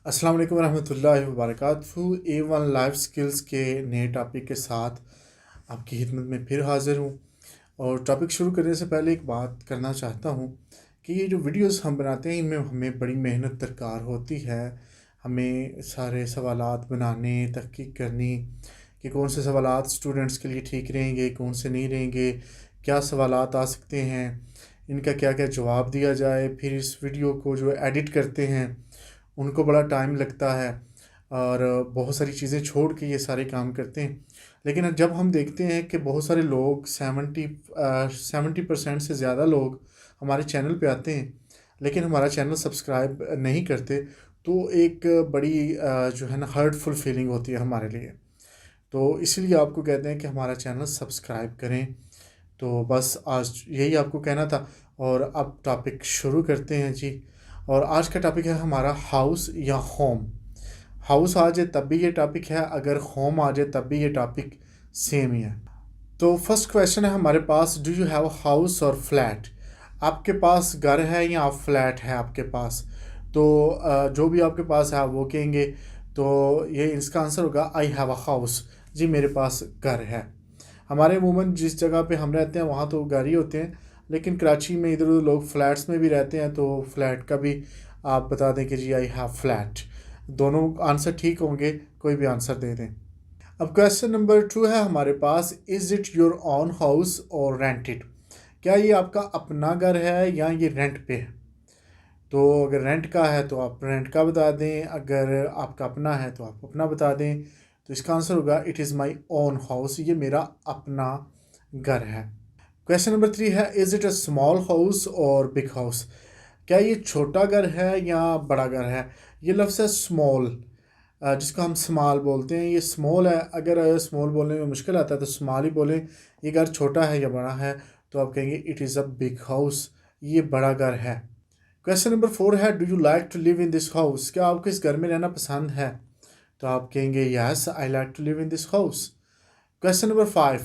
अस्सलाम वालेकुम रहमतुल्लाहि व बरकातहू। A1 लाइफ स्किल्स के नए टॉपिक के साथ आपकी खिदमत में फिर हाज़िर हूँ। और टॉपिक शुरू करने से पहले एक बात करना चाहता हूँ कि ये जो वीडियोस हम बनाते हैं इनमें हमें बड़ी मेहनत दरकार होती है। हमें सारे सवालात बनाने, तहकीक करनी कि कौन से सवालात स्टूडेंट्स के लिए ठीक रहेंगे, कौन से नहीं रहेंगे, क्या सवालात आ सकते हैं, इनका क्या क्या जवाब दिया जाए। फिर इस वीडियो को जो एडिट करते हैं उनको बड़ा टाइम लगता है और बहुत सारी चीज़ें छोड़ के ये सारे काम करते हैं। लेकिन जब हम देखते हैं कि बहुत सारे लोग 70% से ज़्यादा लोग हमारे चैनल पे आते हैं लेकिन हमारा चैनल सब्सक्राइब नहीं करते, तो एक बड़ी जो है ना हर्टफुल फीलिंग होती है हमारे लिए। तो इसीलिए आपको कहते हैं कि हमारा चैनल सब्सक्राइब करें। तो बस आज यही आपको कहना था और अब टॉपिक शुरू करते हैं जी। और आज का टॉपिक है हमारा हाउस या होम। हाउस आ जाए तब भी ये टॉपिक है, अगर होम आ जाए तब भी ये टॉपिक सेम ही है। तो फर्स्ट क्वेश्चन है हमारे पास, डू यू हैव हाउस और फ्लैट? आपके पास घर है या फ्लैट है आपके पास? तो जो भी आपके पास है आप वो कहेंगे। तो ये इसका आंसर होगा आई हैव अ हाउस। जी मेरे पास घर है। हमारे अमूमन जिस जगह पे हम रहते हैं वहाँ तो घर ही होते हैं, लेकिन कराची में इधर उधर लोग फ्लैट्स में भी रहते हैं, तो फ्लैट का भी आप बता दें कि जी आई हैव फ्लैट। दोनों आंसर ठीक होंगे, कोई भी आंसर दे दें। अब क्वेश्चन नंबर 2 है हमारे पास, is it your own house और रेंटेड? क्या ये आपका अपना घर है या ये रेंट पे है? तो अगर रेंट का है तो आप रेंट का बता दें, अगर आपका अपना है तो आप अपना बता दें। तो इसका आंसर होगा it is my own house, ये मेरा अपना घर है। क्वेश्चन नंबर 3 है, is it a small house और बिग हाउस? क्या ये छोटा घर है या बड़ा घर है? ये लफ्ज़ है स्मॉल, जिसको हम स्मॉल बोलते हैं, ये स्मॉल है। अगर स्मॉल बोलने में मुश्किल आता है तो स्मॉल ही बोलें। ये घर छोटा है या बड़ा है? तो आप कहेंगे it is a big house, ये बड़ा घर है। क्वेश्चन नंबर 4 है, do you like to live in this house? क्या आपको इस घर में रहना पसंद है? तो आप कहेंगे yes I like to live in this house. Question number 5,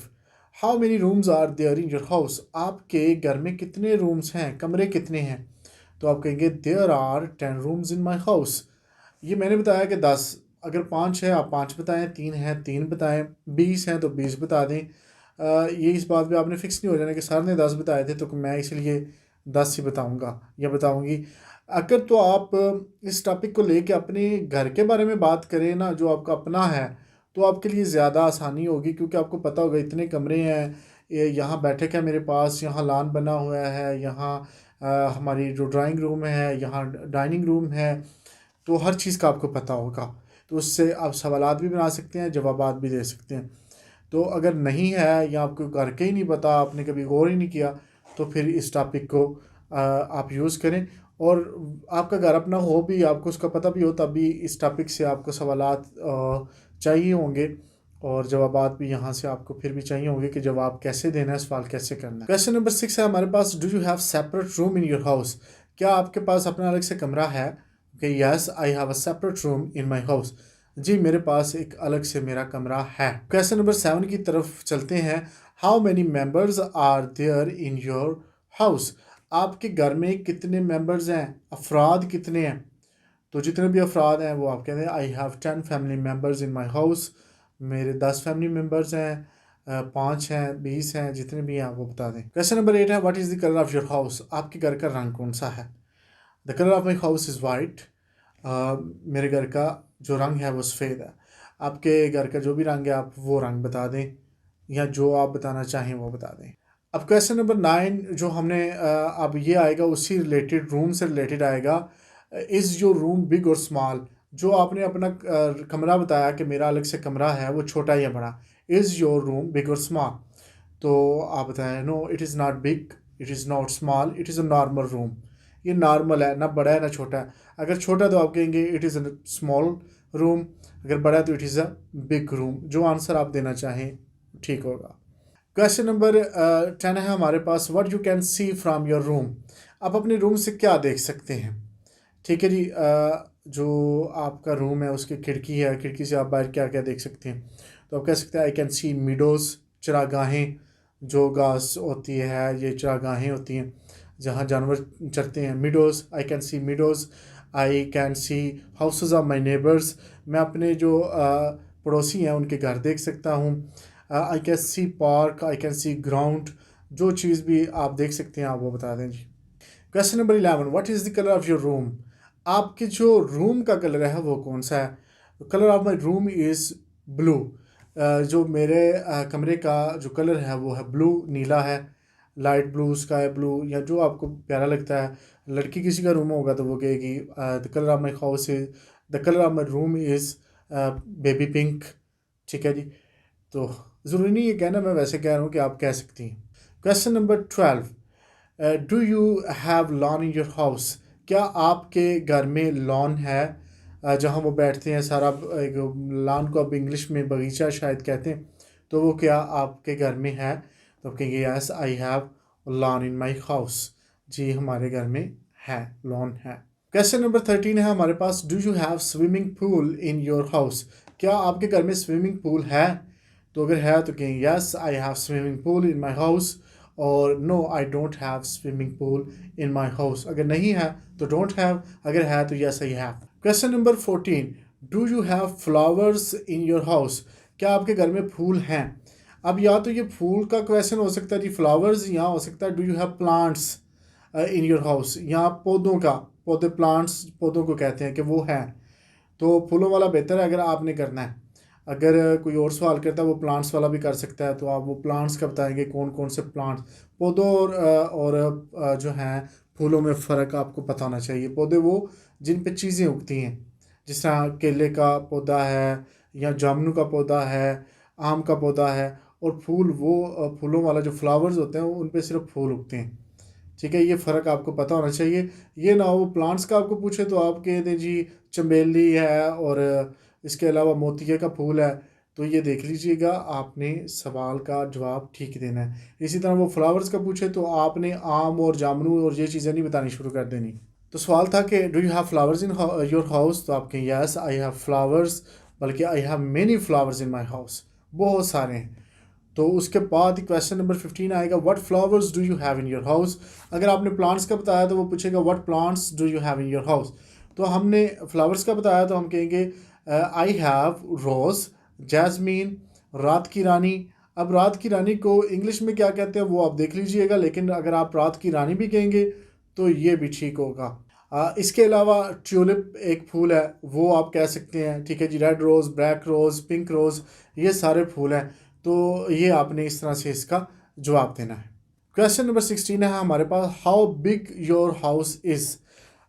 how many rooms are there in your house? आपके घर में कितने रूम्स हैं, कमरे कितने हैं? तो आप कहेंगे there are 10 rooms in my house. ये मैंने बताया कि 10, अगर 5 है आप 5 बताएं, 3 है 3 बताएं, 20 हैं तो 20 बता दें। ये इस बात पे आपने फिक्स नहीं हो जाना कि सर ने 10 बताए थे तो मैं इसलिए 10 ही बताऊंगा या बताऊंगी। अगर तो आप इस टॉपिक को लेके अपने घर के बारे में बात करें ना, जो आपका अपना है, तो आपके लिए ज़्यादा आसानी होगी, क्योंकि आपको पता होगा इतने कमरे हैं, ये यहाँ बैठक है मेरे पास, यहाँ लॉन बना हुआ है, यहाँ हमारी जो ड्राइंग रूम है, यहाँ डाइनिंग रूम है। तो हर चीज़ का आपको पता होगा, तो उससे आप सवालात भी बना सकते हैं, जवाबात भी दे सकते हैं। तो अगर नहीं है या आपको करके ही नहीं पता, आपने कभी गौर ही नहीं किया, तो फिर इस टॉपिक को आप यूज़ करें। और आपका घर अपना हो भी, आपको उसका पता भी हो, तब भी इस टॉपिक से आपको सवालात चाहिए होंगे और जवाबात भी यहाँ से आपको फिर भी चाहिए होंगे कि जवाब कैसे देना है, सवाल कैसे करना है। क्वेश्चन नंबर 6 है हमारे पास, do you have separate room in your house? क्या आपके पास अपना अलग से कमरा है? कि yes I have a separate room in my house. जी मेरे पास एक अलग से मेरा कमरा है। क्वेश्चन नंबर 7 की तरफ चलते हैं, how many members are there in your house? आपके घर में कितने मेंबर्स हैं, अफराद कितने हैं? तो जितने भी अफराद हैं वो आप कहते हैं I have 10 family members in my house. मेरे 10 फैमिली मेम्बर्स हैं, 5 हैं, 20 हैं, जितने भी हैं वो बता दें। क्वेश्चन नंबर 8 है, what is the colour of your house? आपके घर का रंग कौन सा है? The colour of my house is white. मेरे घर का जो रंग है वो सफ़ेद है। आपके घर का जो भी रंग है आप वो रंग बता दें, या जो आप बताना चाहें वो बता दें। अब क्वेश्चन नंबर 9 जो हमने अब ये आएगा उसी रिलेटेड, रूम से रिलेटेड आएगा। इज़ योर रूम बिग और स्मॉल? जो आपने अपना कमरा बताया कि मेरा अलग से कमरा है, वो छोटा या बड़ा? इज़ योर रूम बिग और स्मॉल? तो आप बताएं no it is not big, it is not small, it is a normal room. ये नॉर्मल है, ना बड़ा है ना छोटा है। अगर छोटा तो आप कहेंगे it is a small room, अगर बड़ा है तो it is a big room. जो आंसर आप देना चाहें ठीक होगा। क्वेश्चन नंबर 10 है हमारे पास, what you can see from your room? आप अपने रूम से क्या देख सकते हैं? ठीक है जी। जो आपका रूम है उसकी खिड़की है, खिड़की से आप बाहर क्या क्या देख सकते हैं? तो आप कह सकते हैं आई कैन सी मीडोज़, चरागाहें, जो घास होती है ये चरागाहें होती हैं जहाँ जानवर चरते हैं, meadows, I can see meadows. I can see houses of my neighbours, मैं अपने जो पड़ोसी हैं उनके घर देख सकता हूँ। I can see park, I can see ground, जो चीज़ भी आप देख सकते हैं आप वो बता दें जी। Question number 11, what is the colour of your room, आपके जो रूम का कलर है वो कौन सा है। Colour of my room is blue, जो मेरे कमरे का जो कलर है वो है ब्लू, नीला है, लाइट ब्लू, स्काई ब्लू, या जो आपको प्यारा लगता है। लड़की किसी का रूम होगा तो वो कहेगी the colour of my house is, the colour of my room is baby pink. ठीक है जी, तो ज़रूरी नहीं ये कहना, मैं वैसे कह रहा हूँ कि आप कह सकती हैं। Question number 12, do you have lawn in your house, क्या आपके घर में लॉन है, जहाँ वो बैठते हैं सारा, एक लॉन को अब इंग्लिश में बगीचा शायद कहते हैं, तो वो क्या आपके घर में है। तो आप कहेंगे yes I have lawn in my house, जी हमारे घर में है, लॉन है। क्वेश्चन नंबर 13 है हमारे पास, do you have swimming pool in your house, क्या आपके घर में स्विमिंग पूल है। तो अगर है तो कहेंगे yes I have swimming pool in my house, और no I don't have swimming pool in my house, अगर नहीं है तो डोंट हैव, अगर है तो yes I have. Question number 14, do you have flowers in your house, क्या आपके घर में फूल हैं। अब या तो ये फूल का क्वेश्चन हो सकता है जी, फ्लावर्स, यहाँ हो सकता है do you have plants in your house, यहाँ पौधों का, पौधे प्लांट्स पौधों को कहते हैं कि वो है, तो फूलों वाला बेहतर है अगर आपने करना है। अगर कोई और सवाल करता है वो प्लांट्स वाला भी कर सकता है, तो आप वो प्लांट्स का बताएंगे कौन कौन से प्लांट्स, पौधों और जो हैं फूलों में फ़र्क आपको पता होना चाहिए। पौधे वो जिन पे चीज़ें उगती हैं, जिस तरह केले का पौधा है या जामुन का पौधा है, आम का पौधा है, और फूल वो फूलों वाला जो फ्लावर्स होते हैं उन पे सिर्फ फूल उगते हैं। ठीक है, ये फ़र्क आपको पता होना चाहिए। ये ना हो प्लांट्स का आपको पूछे तो आप कह दें जी चमेली है और इसके अलावा मोतिया का फूल है, तो ये देख लीजिएगा आपने सवाल का जवाब ठीक देना है। इसी तरह वो फ्लावर्स का पूछे तो आपने आम और जामुन और ये चीज़ें नहीं बतानी शुरू कर देनी। तो सवाल था कि do you have flowers in your house, तो आप कहें यस आई हैव फ्लावर्स, बल्कि I have many flowers in my house, बहुत सारे हैं। तो उसके बाद क्वेश्चन नंबर 15 आएगा, what flowers do you have in your house, अगर आपने प्लांट्स का बताया तो वो पूछेगा what plants do you have in your house. तो हमने फ्लावर्स का बताया तो हम कहेंगे आई हैव रोज़, जैस्मीन, रात की रानी। अब रात की रानी को इंग्लिश में क्या कहते हैं वो आप देख लीजिएगा, लेकिन अगर आप रात की रानी भी कहेंगे तो ये भी ठीक होगा। इसके अलावा ट्यूलिप एक फूल है, वो आप कह सकते हैं। ठीक है जी, रेड रोज़, ब्लैक रोज़, पिंक रोज़, ये सारे फूल हैं, तो ये आपने इस तरह से इसका जवाब देना है। क्वेश्चन नंबर 16 है हमारे पास, how big your house is,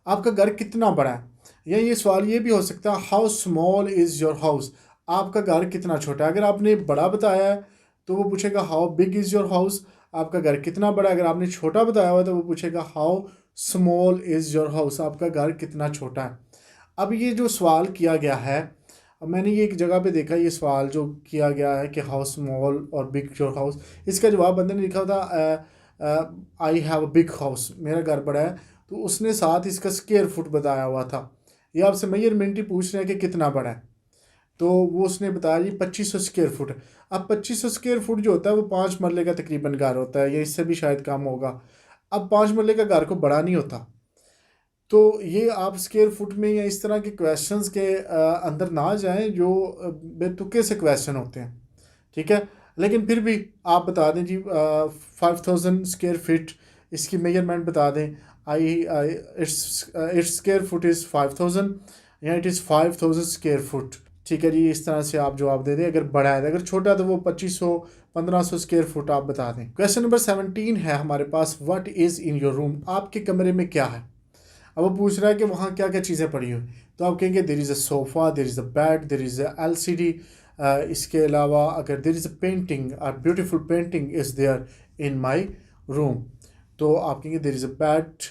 आपका घर कितना बड़ा है। या ये सवाल ये भी हो सकता है, how small is your house, आपका घर कितना छोटा है। अगर आपने बड़ा बताया है तो वो पूछेगा how big is your house, आपका घर कितना बड़ा है। अगर आपने छोटा बताया हुआ तो वो पूछेगा how small is your house, आपका घर कितना छोटा है। अब ये जो सवाल किया गया है, अब मैंने ये एक जगह पे देखा, ये सवाल जो किया गया है कि हाउ स्मॉल और बिग योर हाउस, इसका जवाब बंदे ने लिखा था आई हैव अ बिग हाउस, मेरा घर बड़ा है, तो उसने साथ इसका स्क्वायर फुट बताया हुआ था। ये आपसे मेजरमेंट ही पूछ रहे हैं कि कितना बड़ा है, तो वो उसने बताया जी 2500 स्क्वायर फुट। अब 2500 स्क्वायर फुट जो होता है वो 5 मरले का तकरीबन घर होता है, या इससे भी शायद कम होगा। अब 5 मरले का घर को बड़ा नहीं होता, तो ये आप स्क्वायर फुट में या इस तरह के क्वेश्चंस के अंदर ना जाएं जो बेतुके से क्वेश्चन होते हैं। ठीक है, लेकिन फिर भी आप बता दें जी 5000 स्क्वायर फीट, इसकी मेजरमेंट बता दें। I its square foot is 5000, या इट इज़ 5000 स्क्वायर फुट। ठीक है जी, इस तरह से आप जवाब दे दें अगर बड़ा है, अगर छोटा है तो वो 2500 1500 स्क्वायर फुट आप बता दें। क्वेश्चन नंबर 17 है हमारे पास, what is in your room, आपके कमरे में क्या है। अब वो पूछ रहा है कि वहाँ क्या क्या चीज़ें पड़ी हुई, तो आप कहेंगे there is a sofa, there is a bed, there is a LCD। इसके अलावा अगर there is a painting, a beautiful painting is there in my room, तो आप कहेंगे there is a bed,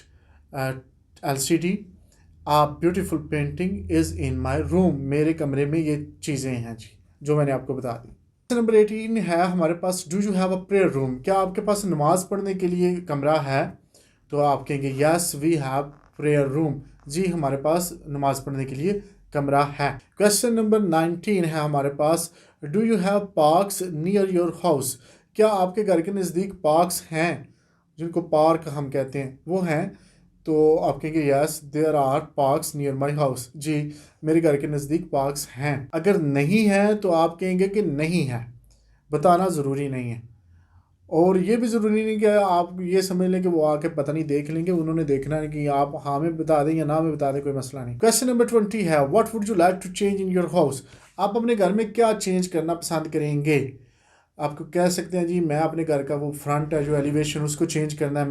LCD, a beautiful painting is in my room, मेरे कमरे में ये चीज़ें हैं जी जो मैंने आपको बता दी। क्वेश्चन नंबर 18 है हमारे पास, do you have a prayer room, क्या आपके पास नमाज़ पढ़ने के लिए कमरा है। तो आप कहेंगे yes we have prayer room, जी हमारे पास नमाज पढ़ने के लिए कमरा है। क्वेश्चन नंबर 19 है हमारे पास, do you have parks near your house, क्या आपके घर के नज़दीक पार्क्स हैं, जिनको पार्क हम कहते हैं वो हैं। तो आप कहेंगे yes there are parks near my house, जी मेरे घर के नज़दीक पार्क्स हैं। अगर नहीं है तो आप कहेंगे कि नहीं है, बताना ज़रूरी नहीं है। और ये भी ज़रूरी नहीं कि आप ये समझ लें कि वो आके पता नहीं देख लेंगे, उन्होंने देखना है कि आप हाँ में बता दें या ना में बता दें, कोई मसला नहीं। क्वेश्चन नंबर 20 है what would you like to change in your house. आप अपने घर में क्या चेंज करना पसंद करेंगे। आपको कह सकते हैं जी मैं अपने घर का वो फ्रंट है जो एलिवेशन उसको चेंज करना है,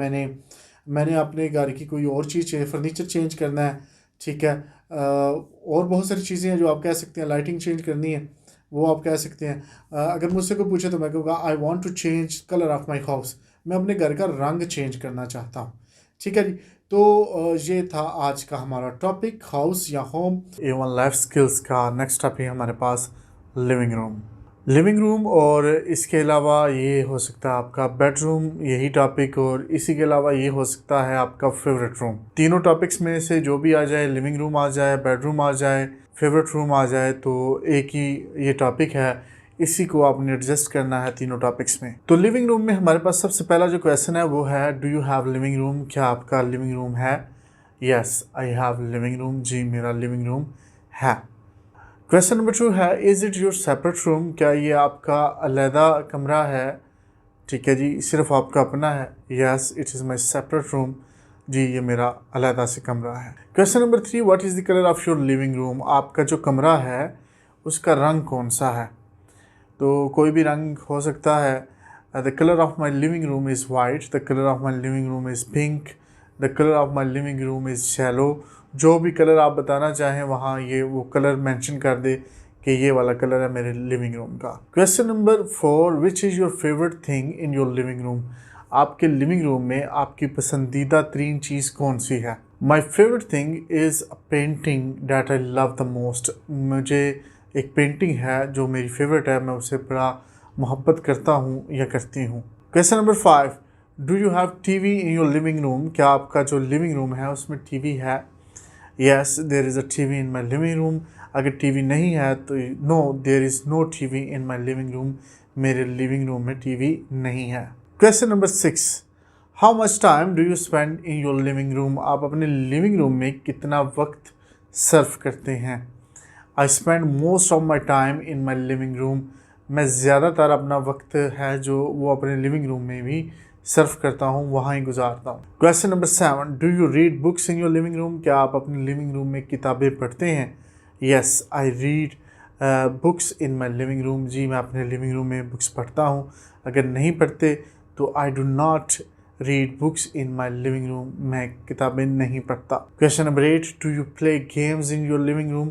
मैंने अपने घर की कोई और चीज़ फर्नीचर चेंज करना है, ठीक है। और बहुत सारी चीज़ें हैं जो आप कह सकते हैं, लाइटिंग चेंज करनी है वो आप कह सकते हैं। अगर मुझसे कोई पूछे तो मैं कहूँगा I want to change colour of my house, मैं अपने घर का रंग चेंज करना चाहता हूँ, ठीक है जी। तो ये था आज का हमारा टॉपिक हाउस या होम एवं लाइफ स्किल्स का। नेक्स्ट टॉपिक हमारे पास लिविंग रूम और इसके अलावा ये हो सकता है आपका बेडरूम, यही टॉपिक, और इसी के अलावा ये हो सकता है आपका फेवरेट रूम। तीनों टॉपिक्स में से जो भी आ जाए, लिविंग रूम आ जाए, बेडरूम आ जाए, फेवरेट रूम आ जाए, तो एक ही ये टॉपिक है, इसी को आपने एडजस्ट करना है तीनों टॉपिक्स में। तो लिविंग रूम में हमारे पास सबसे पहला जो क्वेश्चन है वो है do you have living room, क्या आपका लिविंग रूम है। Yes I have living room, जी मेरा लिविंग रूम है। क्वेश्चन नंबर 2 है is it your separate room, क्या ये आपका अलहदा कमरा है। ठीक है जी, सिर्फ आपका अपना है। Yes it is my separate room, जी ये मेरा अलहदा से कमरा है। Question number 3 what is the colour of your living room, आपका जो कमरा है उसका रंग कौन सा है। तो कोई भी रंग हो सकता है। The colour of my living room is white, the colour of my living room is pink, the colour of my living room is yellow. जो भी कलर आप बताना चाहें वहाँ ये वो कलर मेंशन कर दे कि ये वाला कलर है मेरे लिविंग रूम का। Question number 4 which is your favourite thing in your living room, आपके लिविंग रूम में आपकी पसंदीदा तरीन चीज़ कौन सी है। My favourite thing is a painting that I love the most, मुझे एक पेंटिंग है जो मेरी फेवरेट है, मैं उसे बड़ा मोहब्बत करता हूँ या करती हूँ। Question number 5 do you have TV in your living room, क्या आपका जो लिविंग रूम है उसमें टीवी है। Yes there is a TV in my living room, अगर टीवी नहीं है तो no there is no TV in my living room, मेरे लिविंग रूम में टीवी नहीं है। Question number 6 how much time do you spend in your living room, आप अपने लिविंग रूम में कितना वक्त सर्व करते हैं। I spend most of my time in my living room, मैं ज़्यादातर अपना वक्त है जो वो अपने लिविंग रूम में भी सर्व करता हूँ, वहाँ ही गुजारता हूँ। Question number 7 do you read books in your living room, क्या आप अपने लिविंग रूम में किताबें पढ़ते हैं। Yes I read books in my living room, जी मैं अपने लिविंग रूम में बुक्स पढ़ता हूँ। अगर नहीं पढ़ते तो I do not read books in my living room, मैं किताबें नहीं पढ़ता। Question number 8 do you play games in your living room,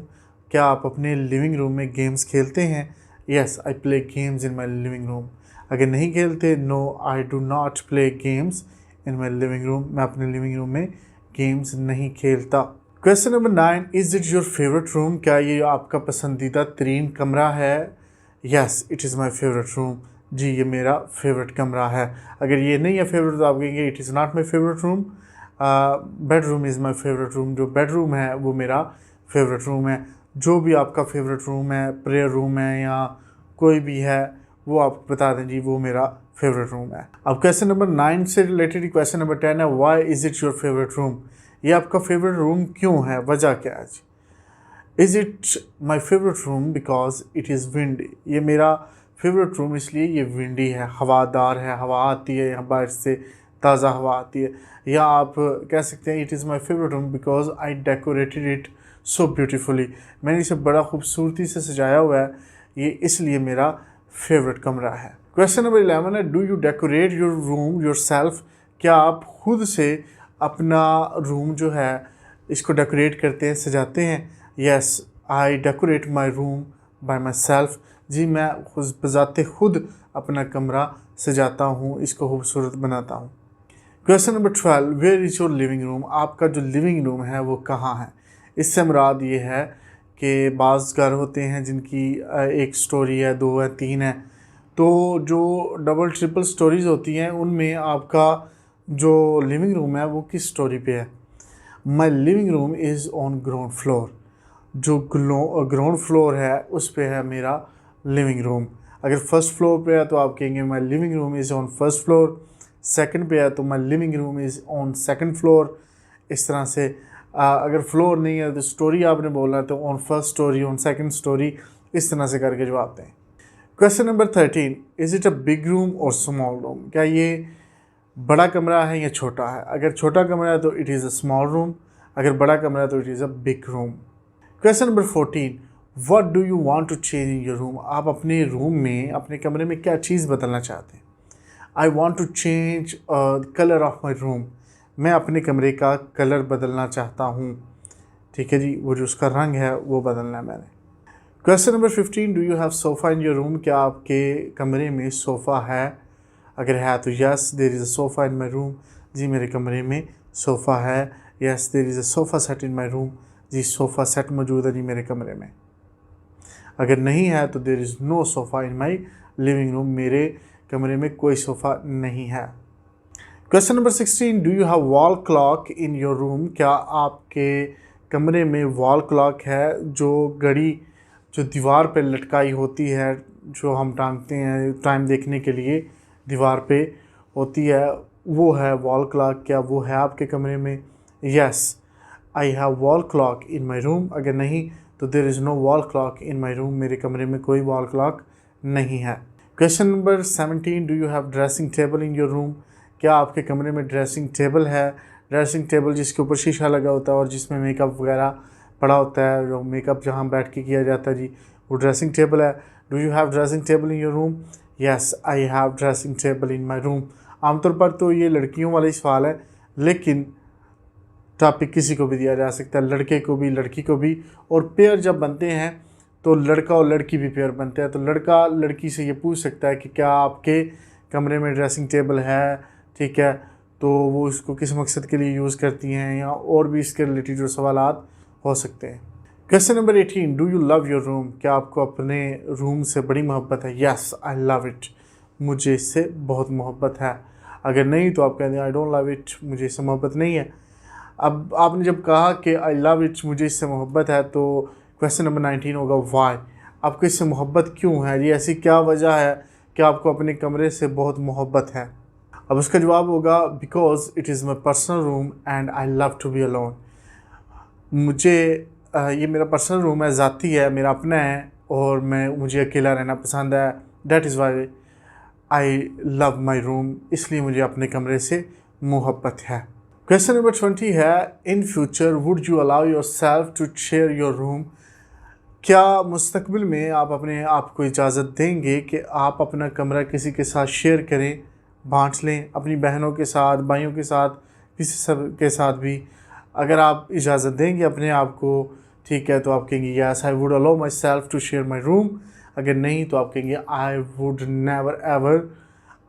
क्या आप अपने लिविंग रूम में गेम्स खेलते हैं। Yes I play games in my living room, अगर नहीं खेलते no I do not play games in my living room, मैं अपने लिविंग रूम में गेम्स नहीं खेलता। Question number 9 is it your favourite room, क्या ये आपका पसंदीदा तरीन कमरा है। Yes it is my favourite room, जी ये मेरा फेवरेट कमरा है। अगर ये नहीं है फेवरेट तो आप कहेंगे it is not my favourite room. Bedroom is my favourite room, जो बेडरूम है वो मेरा फेवरेट रूम है। जो भी आपका फेवरेट रूम है, प्रेयर रूम है या कोई भी है, वो आप बता दें जी वो मेरा फेवरेट रूम है। अब क्वेश्चन नंबर 9 से रिलेटेड क्वेश्चन नंबर 10 है why is it your favourite room, ये आपका फेवरेट रूम क्यों है, वजह क्या है जी। Is it my favourite room because it is windy, ये मेरा फेवरेट रूम इसलिए ये विंडी है, हवादार है, हवा आती है यहाँ बाहर से, ताज़ा हवा आती है। या आप कह सकते हैं it is my favourite room because I decorated it so beautifully, मैंने इसे बड़ा खूबसूरती से सजाया हुआ है, ये इसलिए मेरा फेवरेट कमरा है। क्वेश्चन नंबर 11 है do you decorate your room your self, क्या आप खुद से अपना रूम जो है इसको डेकोरेट करते हैं, सजाते हैं। Yes I decorate my room by myself, जी मैं खुद बजाते खुद अपना कमरा सजाता हूँ, इसको खूबसूरत बनाता हूँ। Question number 12 where is your living room, आपका जो लिविंग रूम है वो कहाँ है। इससे मुराद ये है कि बाज़ घर होते हैं जिनकी एक स्टोरी है, 2 है, 3 है, तो जो डबल ट्रिपल स्टोरीज़ होती हैं उनमें आपका जो लिविंग रूम है वो किस स्टोरी पे है। माई living room is on ground floor, जो ग्राउंड फ्लोर है उस पे है मेरा लिविंग रूम। अगर फर्स्ट फ्लोर पे है तो आप कहेंगे माई living room is on first floor, second पे है तो माई living room is on second floor, इस तरह से अगर फ्लोर नहीं है तो स्टोरी आपने बोलना है तो on first story, on second story, इस तरह से करके जवाब दें। Question number 13, is it a big room और स्मॉल रूम? क्या ये बड़ा कमरा है या छोटा है? अगर छोटा कमरा है तो it is a small room, अगर बड़ा कमरा है तो it is a big room. Question number 14, what do you want to change in your room? आप अपने रूम में, अपने कमरे में क्या चीज़ बदलना चाहते हैं? I want to change colour of my room. मैं अपने कमरे का कलर बदलना चाहता हूँ। ठीक है जी, वो जो उसका रंग है वो बदलना है मैंने। Question number 15, do you have sofa in your room? क्या आपके कमरे में सोफ़ा है? अगर है तो yes, there is a sofa in my room. जी मेरे कमरे में सोफ़ा है। Yes, there is a sofa set in my room. जी सोफ़ा सेट मौजूद है जी मेरे कमरे में। अगर नहीं है तो there is no sofa in my living room. मेरे कमरे में कोई सोफ़ा नहीं है। Question number 16, do you have wall clock in your room? क्या आपके कमरे में वॉल क्लॉक है, जो घड़ी जो दीवार पे लटकाई होती है, जो हम टांगते हैं टाइम देखने के लिए, दीवार पे होती है, वो है वॉल क्लॉक? क्या वो है आपके कमरे में? Yes, I have wall clock in my room. अगर नहीं तो there is no wall clock in my room. मेरे कमरे में कोई वॉल क्लॉक नहीं है। Question number 17, do you have dressing table in your room? क्या आपके कमरे में ड्रेसिंग टेबल है? ड्रेसिंग टेबल जिसके ऊपर शीशा लगा होता है और जिसमें मेकअप वगैरह पड़ा होता है, जो मेकअप जहाँ बैठ के किया जाता है जी, वो ड्रेसिंग टेबल है। Do you have dressing table in your room? Yes, I have dressing table in my room. आमतौर पर तो ये लड़कियों वाला ही सवाल है, लेकिन टॉपिक किसी को भी दिया जा सकता है, लड़के को भी लड़की को भी। और पेयर जब बनते हैं तो लड़का और लड़की भी पेयर बनते हैं, तो लड़का लड़की से ये पूछ सकता है कि क्या आपके कमरे में ड्रेसिंग टेबल है? ठीक है, तो वो इसको किस मकसद के लिए यूज़ करती हैं, या और भी इसके रिलेटेड जो सवालात हो सकते हैं। Question number 18, do you love your room? क्या आपको अपने रूम से बड़ी मोहब्बत है? Yes, I love it. मुझे इससे बहुत मोहब्बत है। अगर नहीं तो आप कहते हैं आई डोंट लव इट, मुझे इससे मोहब्बत नहीं है। अब आपने जब कहा कि आई लव इट, मुझे इससे मोहब्बत है, तो क्वेश्चन नंबर 19 होगा वाई? आपको इससे मोहब्बत क्यों है? ये ऐसी क्या वजह है कि आपको अपने कमरे से बहुत मोहब्बत है? अब उसका जवाब होगा because it is my personal room and I love to be alone. मुझे ये मेरा पर्सनल रूम है, ज़ाती है, मेरा अपना है, और मुझे अकेला रहना पसंद है। That is why I love my room, इसलिए मुझे अपने कमरे से मोहब्बत है। क्वेश्चन नंबर 20 है, in future would you allow yourself to share your room? क्या मुस्तकबिल में आप अपने आप को इजाज़त देंगे कि आप अपना कमरा किसी के साथ शेयर करें, बांट लें, अपनी बहनों के साथ, भाइयों के साथ, किसी सब के साथ भी? अगर आप इजाज़त देंगे अपने आप को, ठीक है, तो आप कहेंगे yes I would allow myself to share my room. अगर नहीं तो आप कहेंगे I would never ever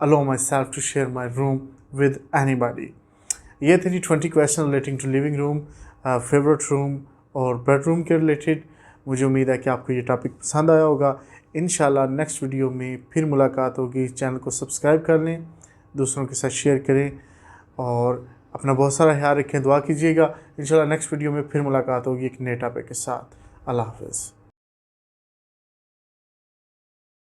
allow myself to share my room with anybody. ये थे जी 20 question relating to living room, favourite room और बेडरूम के रिलेटेड। मुझे उम्मीद है कि आपको ये टॉपिक पसंद आया होगा। इंशाल्लाह नेक्स्ट वीडियो में फिर मुलाकात होगी। चैनल को सब्सक्राइब कर लें, दूसरों के साथ शेयर करें, और अपना बहुत सारा ख्याल रखें, दुआ कीजिएगा। इंशाल्लाह नेक्स्ट वीडियो में फिर मुलाकात होगी एक नए टॉपिक के साथ। अल्लाह हाफ़िज़।